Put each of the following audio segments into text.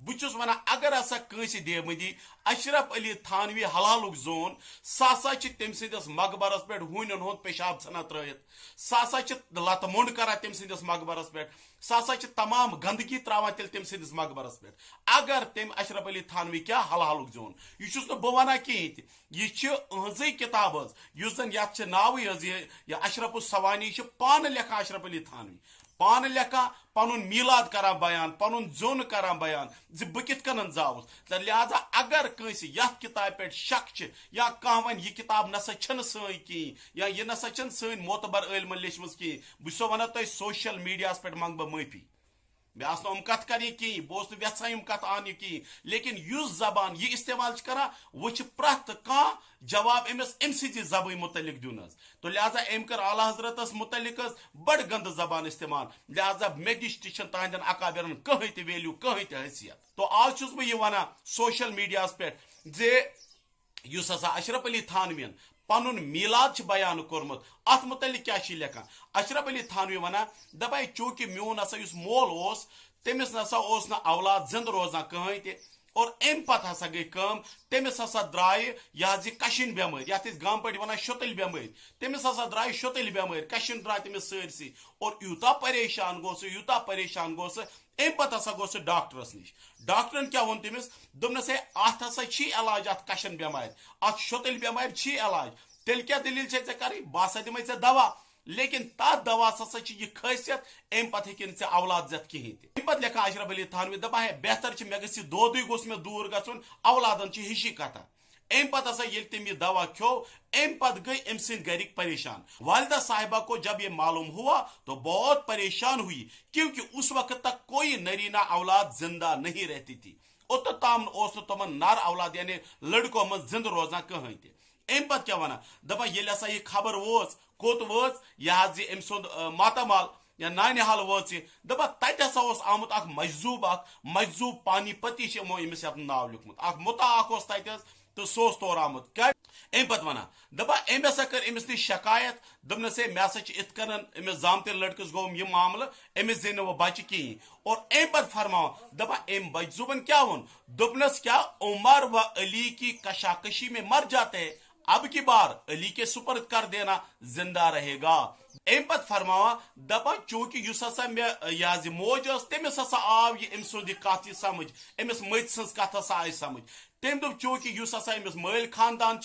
بچس ونان اگر ہسا کنس دیمدی اشرف علی تھانوی حلالک زون سا تم سندس مقبرس پہ ہونن ہند پیشاب ژھنان ترائت سا لت مونڈ کران تم سندس مقبرس پہ سا تمام گندگی تراوان تیل تم سندس مقبرس پہ اگر تم اشرف علی تھانوی کیا حلالک زون یہ بہ ونان کہین یہ اہزی کتاب اس زن یت ناوی یہ اشرف السوانی پان لکھان اشرف علی تھانوی پان لکھان پن میلاد کران بیان پن زون کران بیان بہ کت کن زاوس لہذا اگر کنس یت کتاب پہ شک یا کھانا ون یہ کتاب نسا چھ سن کہیں یا یہ نسا چھ سن معتبر علمن لیچم کہیں بہ ونان تہ سوشل میڈیا پہ منگ بہ معافی مے آس ام کت کریں کہیں بہت یژھان یم کت آن کہیں لیکن اس زبان یہ استعمال کران وہ پریت کان جواب امس ام سی زبان متعلق دن تو لہذا ام کر اعلیٰ حضرتس متعلق بڑ گند زبان استعمال لہذا مے دش تہ تہندین اکابرن کہیں تہ ویلیو کہیں تہ حیثیت تو آج چھس بہ یہ ونان سوشل میڈیا پہ اس ہسا اشرف علی تھانوین پن میلاد بیان کورمت ات متعلق کیا لکھان اشرف علی تھانوی ونان دپان چونکہ میون ہسا اس مول تمس نسا نا اولاد زند روزان کہیں تہ اور ام پتہ ہسا گئی کم تمس ہسا درائے یہ کشن بیمار یت گام پہ ونان شتل بیمار تمس ہسا درائے شتل بیمار کشن درائے تمس سرسی اور یوتا پریشان گو سہ یوتا پریشان گو سہ ام پتہ ہسا گو سہ ڈاکٹرس نش ڈاکٹرن کیا ون تمس دپنس ہے ات ہسا چھی علاج ات کشن بیمار ات شتل بیمار چھی علاج تیل کیا دلیل ژے کریں بہ ہسا دمے ژے دوا لیکن تر دوا ہسا یہ خاصیت ام پتہ ہیکن ژے اولاد زت کہین تہ ام پتہ لکھان اشرف علی تھانوی دپان ہے بہتر چھ مے گژھِ دودے گوس مے دور گژھن اولادن چھ ہشی کتھا ام پتہ ہسا یل تم یہ دوا کھو ام پتہ گئی ام سند گرک پریشان والدہ صاحبہ کو جب یہ معلوم ہوا تو بہت پریشان ہوئی کیونکہ اس وقت تک کوئی نرینہ اولاد زندہ نہیں رہتی تھی اوتام تمن نر اولاد یعنی لڑکوں من زند روزان کہیں تہ ام پتہ کیا ونان دپان یل ہسا یہ خبر ووت کوت ووت یہ ام سند ماتامال یا نانحال ووت دپان تتہ ہسا آمت اخ مجذوب پانی پتی امو امس ناو لیکھمت اخ متا اخ تتہ تو سہ تور آمت کیا ام پتہ ونان دپان ام ہسا کر امس نش شکایت دپنس ہے مے ہسا ات کن امس زامت لڑکس گو یہ معاملہ امس زین وہ بچہ کہیں اور ام پتہ فرماؤ دپان ام مجذوبن کیا ون دپنس کیا عمر و علی کی کشاکشی میں مر جاتے ہیں اب کی بار علی کے سپرد کر دینا زندہ رہے گا ام پتہ فرماوا دپان چونکہ اس ہسا مے یہ موج تمس ہسا آو یہ ام سند کت سمجھ امس مت سن کت ہسا آئی سمجھ تم دپ چونکہ اس ہسا امس مل خاندان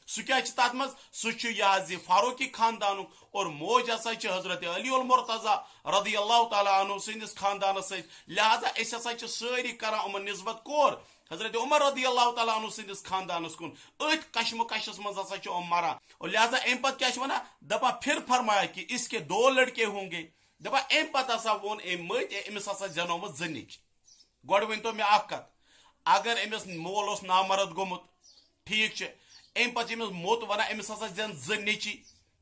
سہ کیا تر مز سہ یہ فاروقی خاندان اور موج ہسا حضرت علی المرتضی رضی اللہ تعالیٰ عنہ سندس خاندانس ست لہذا اس ہسا ساری کران امن نسبت کور حضرت عمر رضی اللہ تعالیٰ عنہ سندس خاندانس کن ات کشم کشس مز ہسا مران اور لہذا ام پتہ کیا ونان دپان پھر فرمایا کہ اس کے 2 لڑکے ہوں گے دپان ام پتہ ہسا ون ام مت امس ہسا زنومت زنچ گوڑ ون تو مے اخ کت اگر امس مول اس نامرد گومت ٹھیک ام پتہ امس موت ونان امس ہسا زن زنچی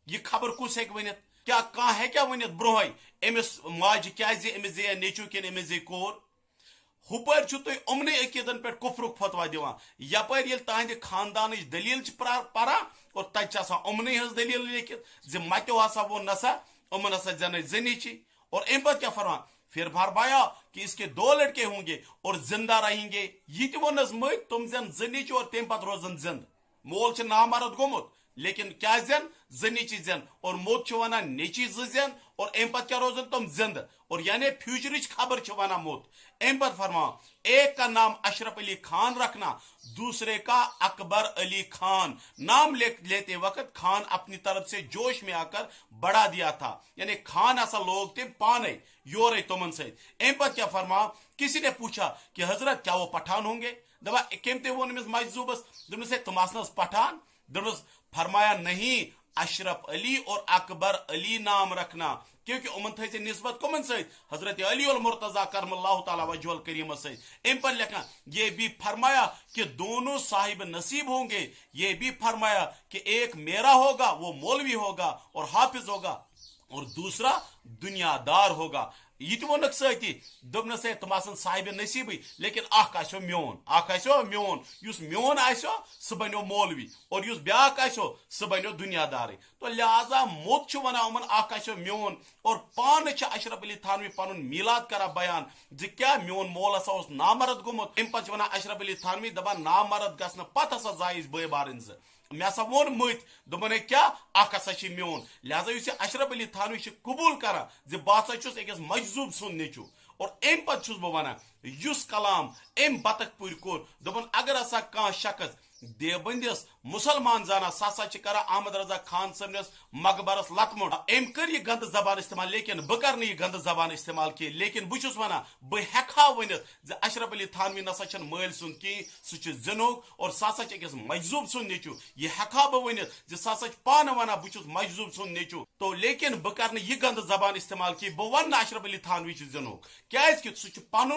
یہ خبر کس ہیک ونت کیا کان ہیکیا ونت برونہے امس ماج کیازِ امس زے نیچو کن امس زے کور ہپر تھی امن عقیدن پہ کفرک فتوا دان یپر یل تہند خاندان دلیل پران اور تتہ امن ہز دلیل لیکھت زِ متو ہسا وون نسا امن ہسا زن زنچی اور ام پتہ کیا فرمان پھر فرمایا کہ اس کے 2 لڑکے ہوں گے اور زندہ رہیں گے یہ تہ ونس مت تم زن زنچ اور تم پتہ روزن زند مول چھ نامرد گومت لیکن کیا زن زنچی زن اور موت چھ ونان نیچی زن اور ام پتہ کیا روزن تم زند اور یعنی فیوچرچ خبر چھ ونان موت ام پتہ فرما ایک کا نام اشرف علی خان رکھنا دوسرے کا اکبر علی خان نام لیتے وقت خان اپنی طرف سے جوش میں آ کر بڑھا دیا تھا یعنی خان ایسا لوگ تھے پانے یور تمن سے ام پتہ کیا فرما کسی نے پوچھا کہ حضرت کیا وہ پٹھان ہوں گے دپا کم تہ ون امس مجذوبس دپنس ہے تم آسنس پٹھان دپنس فرمایا نہیں اشرف علی اور اکبر علی نام رکھنا کیونکہ امن تھے نسبت کمن ست حضرت علی المرتضی کرم اللہ تعالیٰ وجہ الکریم ست ام پر لکھا یہ بھی فرمایا کہ دونوں صاحب نصیب ہوں گے یہ بھی فرمایا کہ ایک میرا ہوگا وہ مولوی ہوگا اور حافظ ہوگا اور دوسرا دنیا دار ہوگا یہ تونک ستی دپنس ہے تم آسن صاحب نصیبی لیکن اخ آسو میون اخ آسو میون یس میون آسو سہ بنو مولوی اور یس بیاکھ آسو سہ بنو دنیا دارے تو لہذا موت چھ ونان یمن اخ آسو میون اور پان چھ اشرف علی تھانوی پن میلاد کرا بیان زِ کیا میون مول ہسا اوس نامرد گومت ام پتہ ونان اشرف علی تھانوی دپان نامرد گژھنہ پتہ ہسا زایس بٲے بارٕنۍ زٕ مے ہسا وون مت دوٚپُن ہے کیا اکھ ہسا چھ میون لہذا یُس یہ اشرف علی تھانوی چھ قبول کران زِ بہٕ ہسا چھُس أکِس مجذوب سُنٛد نیٚچوٗ اور ام پتہٕ چھُس بہٕ ونان یُس کلام ام بطخ پوٗرۍ کوٚر دوٚپُن اگر ہسا کانٛہہ شخص دیوبندس مسلمان زانا سا سا کران احمد رضا خان صبنس مقبرس لتمڑ ام کر یہ گند زبان استعمال لیکن بہ کر یہ گند زبان استعمال کی لیکن بہس ونان بہ ہا ورنت اشرف علی تھانوی نسا چھ مل سن کی سہ زنوگ اور سا سا اکس مجذوب سن نیچو یہ ہا بہ ورنت سا سا پانہ ونان بہس مجذوب سن نیچو تو لیکن بہ کر یہ گند زبان استعمال کی بہ ون اشرف علی تھانوی زنوگ کیاز کہ سہ پن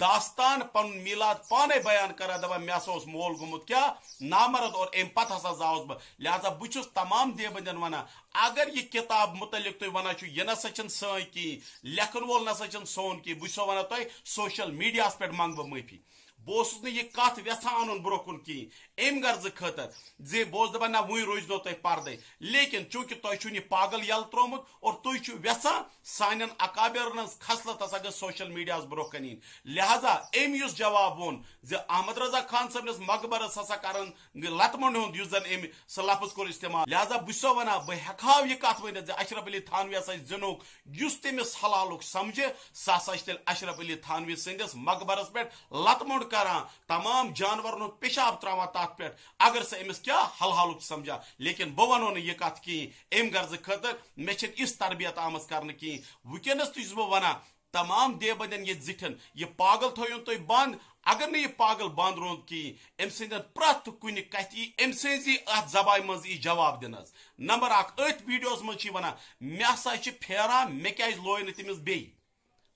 داستان پن میلاد پانے بیان کران دپان مے ہسا اوس مول گومت کیا نامرد اور ام پتہ ہسا زاوس بہ لہذا بہس تمام دیوبندین ونان اگر یہ کتاب متعلق تھی ونان یہ نسا چھ سن کی لکھن وول نسا چھ سون کی بہ ونان تہ سوشل میڈیا پہ منگ بہ معافی بہس یہ کت یژھان ان برو کن کہین ام غرض خاطر زی بہس دپان نہ وی روز نو تہ پردے لیکن چونکہ تہ چھو یہ پاگل یل ترومت اور تھی چھو یژھان سان اکابرن خصلت ہسا گژھ سوشل میڈیا برو کن ین لہذا ام اس جواب وون زی احمد رضا خان صبنس مقبرس ہسا کرن لتمن ہند اس زن ام سہ لفظ کور استعمال لہذا بہ سو ونان بہ ہا یہ کت ورنت زی اشرف علی تھانوی ہسا زنوگ اس تمس حلالک سمجھے سہ ہسا تیل اشرف علی تھانوی سندس مقبرس پہ لتمن کران تمام جانورن پیشاب تراوان تات پہ اگر سہ امس کیا حلالک سمجھا لیکن بہ ونو نہ یہ کت کہین ام غرض خاطر مے چھ اس تربیت آمز کرنے کہین ونکس تہ بہ ونان تمام دیوبندین یہ زٹھن یہ پاگل تھوین تھی بند اگر نہ یہ پاگل بند روند کہین ام سند پرت کن کت ام سزی ات زبان مز ای جواب دنس نمبر اخ ات ویڈیوز مز ونان مے ہسا چھ پھیران مے کیاز لوے نہ تمس بیٚیہِ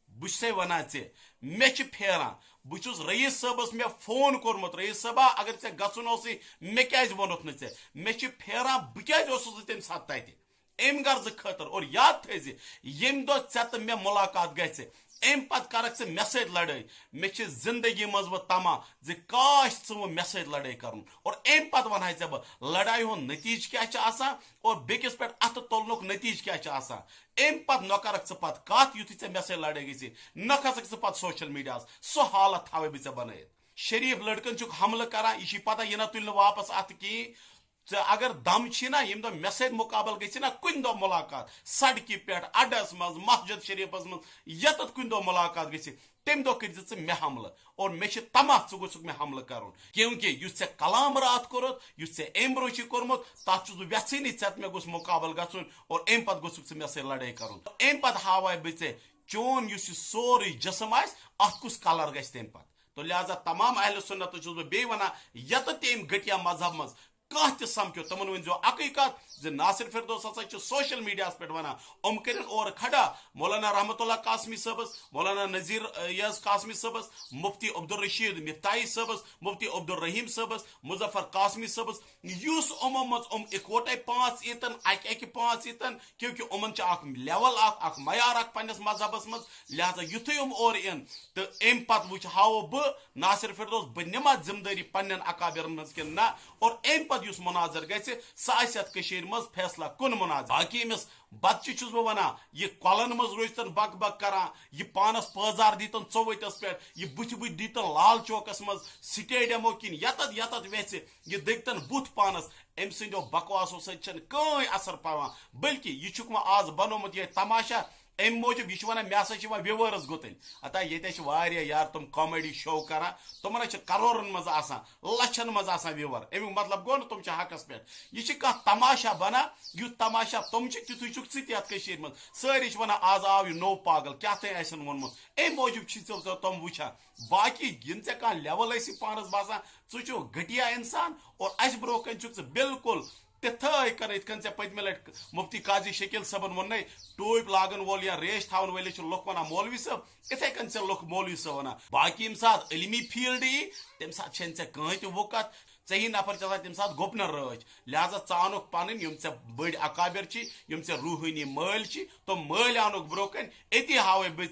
بہٕ چھسے ونان ژےٚ مےٚ چھِ پھیران بہٕ چھُس رئیس صٲبس مےٚ فون کوٚرمُت رئیس صٲبا اگر ژےٚ گژھُن اوسُے مےٚ کیازِ ووٚنُتھ نہٕ ژےٚ مےٚ چھِ پھیران بہٕ کیازِ اوسُس نہٕ تمہِ ساتہٕ تتہِ ام غرض خاطر اور یاد تھٲیزِ ییٚمہِ دۄہ ژےٚ تہٕ مےٚ ملاقات گژھِ ام پتہٕ کرکھ ژٕ مےٚ سۭتۍ لڑٲے مےٚ چھِ زندگی منٛز بہٕ تما زِ کاش ژٕ وۄنۍ مےٚ سۭتۍ لڑٲے کرُن اور ام پتہٕ ونہاے ژےٚ بہٕ لڑایہِ ہُنٛد نتیجہٕ کیاہ چھُ آسان اور بیٚکِس پٮ۪ٹھ اتھٕ تُلنُک نتیجہٕ کیاہ چھُ آسان ام پتہٕ نہ کرکھ ژٕ پتہٕ کتھ یُتھُے ژےٚ مےٚ سۭتۍ لڑٲے گژھِ نہ کھسکھ ژٕ پتہٕ سوشل میڈیاہس سُہ حالت تھاوے بہٕ ژےٚ بنٲیِتھ شریف لڑکن چھُکھ حملہٕ کران یہ چھ پتہ یہ نہ تُلہِ نہٕ واپس اتھ کہین اگر دم چھ نا یم دہ مے سۭتۍ مقابل گژھِ نا کُنہِ دۄہ ملاقات سڑکہِ پٮ۪ٹھ اڈس منٛز مسجد شریفس منٛز یتتھ کُنہِ دۄہ ملاقات گژھِ تمہِ دۄہ کٔرۍ زِ ژٕ مےٚ حملہٕ اور مےٚ چھِ تما ژٕ گوٚژھُکھ مےٚ حملہٕ کرُن کیونکہ یُس ژےٚ کلام رات کوٚرُتھ یُس ژےٚ امہِ برونٛہہ چھُے کوٚرمُت تتھ چھُس بہٕ یژھٲنی ژےٚ تہٕ مےٚ گوٚژھ مقابل گژھُن اور امہِ پتہٕ گوٚژھُکھ ژٕ مےٚ سۭتۍ لڑٲے کرُن امہِ پتہٕ ہاوے بہٕ ژےٚ چون یُس یہِ سورُے جسم آسہِ اتھ کُس کلر گژھِ تمہِ پتہٕ تو لہذا تمام اہل سنت چھُس بہٕ بیٚیہِ ونان یتتھ تہِ امہِ گٹیا مذہب منٛز کانٛہہ تہِ سمکھیو تمن ؤنزیو اکٕے کتھ زِ ناصر فردوس ہسا چھُ سوشل میڈیاہس پٮ۪ٹھ ونان یِم کٔرِنۍ اورٕ کھڑا مولانا رحمت اللہ قاسمی صٲبس مولانا نذیر یاز قاسمی صٲبس مفتی عبدالرشید مفتاحی صٲبس مفتی عبدالرحیم صٲبس مظفر قاسمی صٲبس یُس یِمو منٛز یِم اکوٹے پانٛژھ ییٖتن اکہِ پانٛژھ ییٖتن کیونکہ یِمن چھُ اکھ لیول اکھ معیار اکھ پننس مذہبس منٛز لہذا یُتھُے یِم اورٕ یِن تہٕ امہِ پتہٕ وٕچھ ہاوو بہٕ ناصر فردوس بہٕ نِما ذمہٕ دٲری پننٮ۪ن اکابرن منٛز کِنہٕ نہ اور امہِ پتہٕ یُس مناظر گژھِ سُہ آسہِ یتھ کٔشیٖرِ منٛز فیصلہ کُن مناظر باقی أمِس بچہِ چھُس بہٕ ونان یہِ کۄلن منٛز روزتن بک بک کران یہِ پانس پٲزار دیٖتن ژوٚوُہتس پٮ۪ٹھ یہِ بٕتھِ بٕتھِ دیٖتن لال چوکس منٛز سٹیڈیمو کِنۍ یتتھ یتتھ ویژِ یہِ دٔگتن بُتھ پانس أمۍ سٕنٛدیو بکواسو سۭتۍ چھنہٕ کٕہٕنۍ اثر پیوان بلکہ یہِ چھُکھ وۄنۍ آز بنومُت یہِ تماشا ام موجود یہ ونان مے ہسا ویورس گتن اتا یہ واریاہ یار تم کامیڈی شو کران تمن کرورن مز لچھن مز ویور امیک مطلب گو نا تم حقس پہ یہ کت تماشا بنا یھ تماشا تم تیتھے چھک ثت مز ساری ونان آز آو یہ نو پاگل کیا تین وونمت ام موجود تم وچان باقی ین ے کھانا لیول ٲسی پانس باسان ژٕ گٹیا انسان اور اس برو کن ژٕ بالکل تتھے کر ات کن پتمہ لٹ مفتی قاضی شکیل صبن ون ٹوپ لاگن وول یا ریش تھاون ول لک ونان مولوی صاحب اتھے کن لک مولوی صاحب ونان باقی یم سات علمی فیلڈ ای تم سات چھ ژے کہیں تہ وقت ژے نفر تمہ سات گپن رچ لہذا ژانک پن بڑ اکابر ژے روحانی مل تم مل انک برو کن اتی ہاوے بے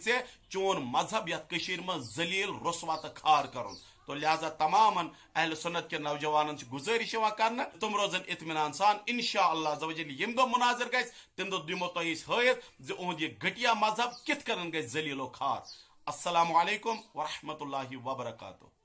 چون مذہب یت من ذلیل رسوا تو کھار کرن تو لہذا تمام اہل سنت کے نوجوان گزارش کرنا تم روزن اطمینان سان انشاءاللہ عز و جل یم دو مناظر گھس تم دو دمو تہ ہت یہ گٹیا مذہب کت کرن گھس ذلیل و کھار. السلام علیکم ورحمۃ اللہ وبرکاتہ.